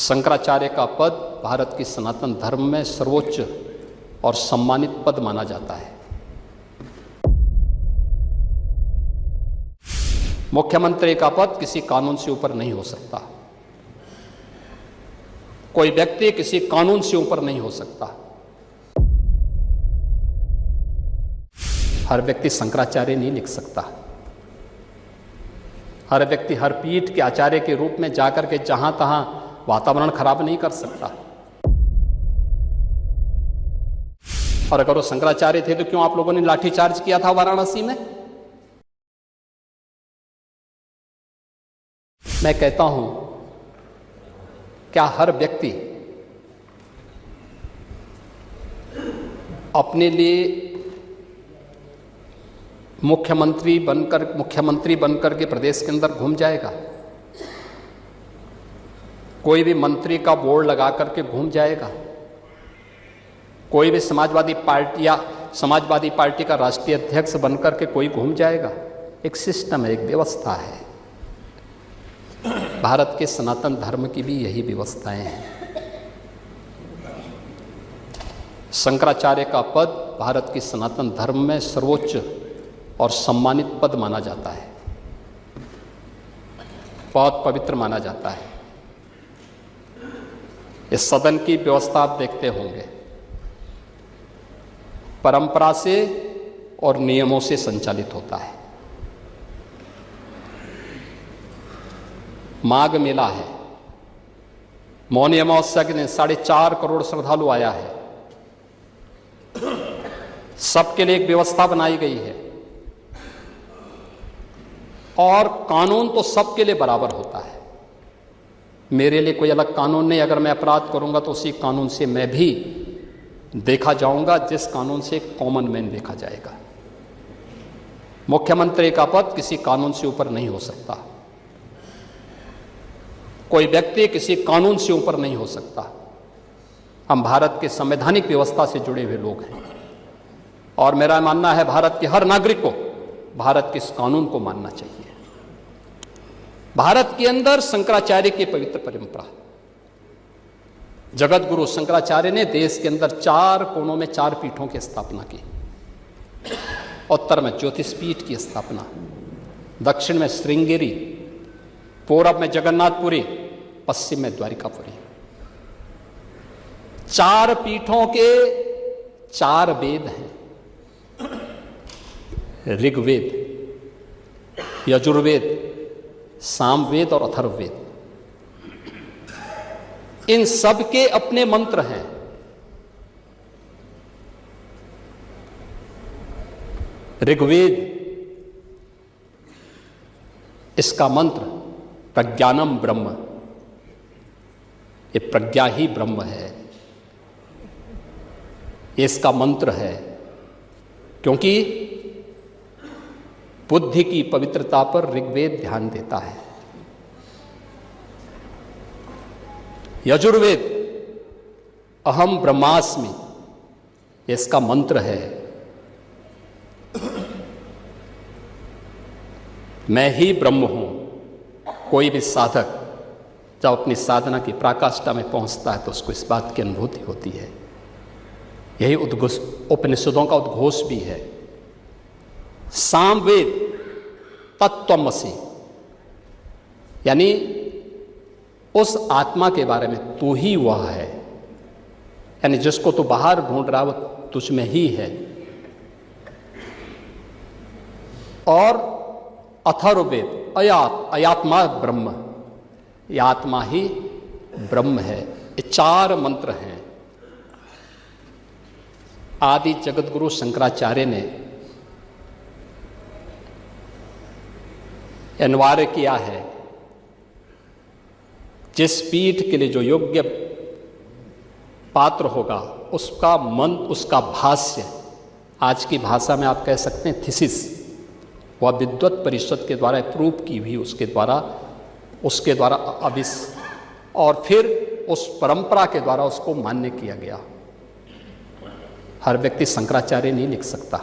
शंकराचार्य का पद भारत की सनातन धर्म में सर्वोच्च और सम्मानित पद माना जाता है। मुख्यमंत्री का पद किसी कानून से ऊपर नहीं हो सकता। कोई व्यक्ति किसी कानून से ऊपर नहीं हो सकता। हर व्यक्ति शंकराचार्य नहीं लिख सकता। हर व्यक्ति हर पीठ के आचार्य के रूप में जाकर के जहां तहां वातावरण खराब नहीं कर सकता। और अगर वो शंकराचार्य थे तो क्यों आप लोगों ने लाठीचार्ज किया था वाराणसी में? मैं कहता हूं, क्या हर व्यक्ति अपने लिए मुख्यमंत्री बनकर के प्रदेश के अंदर घूम जाएगा? कोई भी मंत्री का बोर्ड लगा करके घूम जाएगा? कोई भी समाजवादी पार्टी का राष्ट्रीय अध्यक्ष बनकर के कोई घूम जाएगा? एक सिस्टम है, एक व्यवस्था है। भारत के सनातन धर्म की भी यही व्यवस्थाएं हैं। शंकराचार्य का पद भारत की सनातन धर्म में सर्वोच्च और सम्मानित पद माना जाता है, बहुत पवित्र माना जाता है। इस सदन की व्यवस्था आप देखते होंगे, परंपरा से और नियमों से संचालित होता है। माघ मेला है, मौनी अमावस्या के दिन 4.5 करोड़ श्रद्धालु आया है। सबके लिए एक व्यवस्था बनाई गई है और कानून तो सबके लिए बराबर होता है। मेरे लिए कोई अलग कानून नहीं। अगर मैं अपराध करूंगा तो उसी कानून से मैं भी देखा जाऊंगा, जिस कानून से कॉमन मैन देखा जाएगा। मुख्यमंत्री का पद किसी कानून से ऊपर नहीं हो सकता। कोई व्यक्ति किसी कानून से ऊपर नहीं हो सकता। हम भारत के संवैधानिक व्यवस्था से जुड़े हुए लोग हैं और मेरा मानना है भारत के हर नागरिक को भारत के इस कानून को मानना चाहिए। भारत के अंदर शंकराचार्य की पवित्र परंपरा, जगत गुरु शंकराचार्य ने देश के अंदर 4 कोनों में 4 पीठों की स्थापना की। उत्तर में ज्योतिष पीठ की स्थापना, दक्षिण में श्रृंगेरी, पूरब में जगन्नाथपुरी, पश्चिम में द्वारिकापुरी। 4 पीठों के 4 वेद हैं, ऋग्वेद, यजुर्वेद, सामवेद और अथर्ववेद। इन सब के अपने मंत्र हैं। ऋग्वेद, इसका मंत्र प्रज्ञानम ब्रह्म, ये प्रज्ञा ही ब्रह्म है, ये इसका मंत्र है। क्योंकि बुद्धि की पवित्रता पर ऋग्वेद ध्यान देता है। यजुर्वेद अहम ब्रह्मास्मि, ये इसका मंत्र है, मैं ही ब्रह्म हूं। कोई भी साधक जब अपनी साधना की पराकाष्ठा में पहुंचता है तो उसको इस बात की अनुभूति होती है। यही उपनिषदों का उद्घोष भी है। सामवेद तत्त्वमसि, यानी उस आत्मा के बारे में तू ही वह है, यानी जिसको तू बाहर ढूंढ रहा वो तुझ में ही है। और अथर्ववेद अयात्मा ब्रह्म, ये आत्मा ही ब्रह्म है। ये 4 मंत्र हैं। आदि जगत गुरु शंकराचार्य ने अनिवार्य किया है, जिस पीठ के लिए जो योग्य पात्र होगा उसका उसका भाष्य, आज की भाषा में आप कह सकते हैं थीसिस, वह विद्वत परिषद के द्वारा अप्रूव की हुई, उसके द्वारा और फिर उस परंपरा के द्वारा उसको मान्य किया गया। हर व्यक्ति शंकराचार्य नहीं लिख सकता।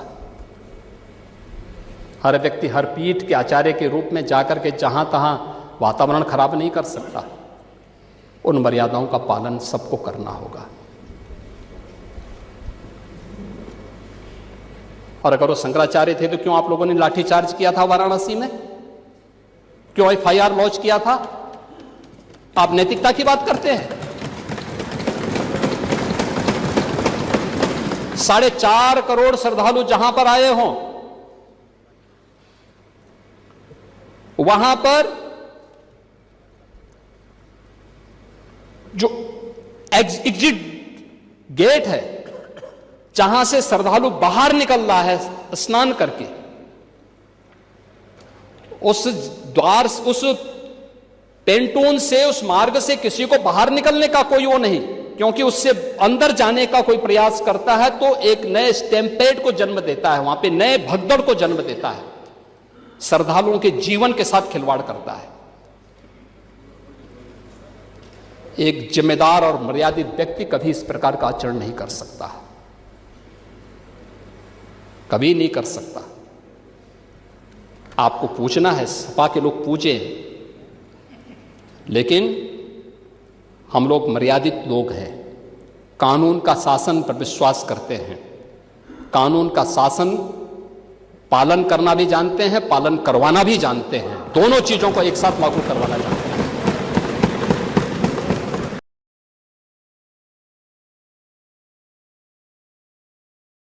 हर व्यक्ति हर पीठ के आचार्य के रूप में जाकर के जहां तहां वातावरण खराब नहीं कर सकता। उन मर्यादाओं का पालन सबको करना होगा। और अगर वो शंकराचार्य थे तो क्यों आप लोगों ने लाठीचार्ज किया था वाराणसी में? क्यों एफआईआर लॉन्च किया था? आप नैतिकता की बात करते हैं। 4.5 करोड़ श्रद्धालु जहां पर आए हों, वहां पर जो एग्जिट गेट है, जहां से श्रद्धालु बाहर निकल रहा है स्नान करके, उस द्वार, उस पेंटून से, उस मार्ग से किसी को बाहर निकलने का कोई वो नहीं, क्योंकि उससे अंदर जाने का कोई प्रयास करता है तो एक नए स्टैम्पेड को जन्म देता है, वहां पे नए भगदड़ को जन्म देता है, श्रद्धालुओं के जीवन के साथ खिलवाड़ करता है। एक जिम्मेदार और मर्यादित व्यक्ति कभी इस प्रकार का आचरण नहीं कर सकता, कभी नहीं कर सकता। आपको पूछना है, सपा के लोग पूछें, लेकिन हम लोग मर्यादित लोग हैं, कानून का शासन पर विश्वास करते हैं, कानून का शासन पालन करना भी जानते हैं, पालन करवाना भी जानते हैं, दोनों चीजों को एक साथ लागू करवाना जानते हैं।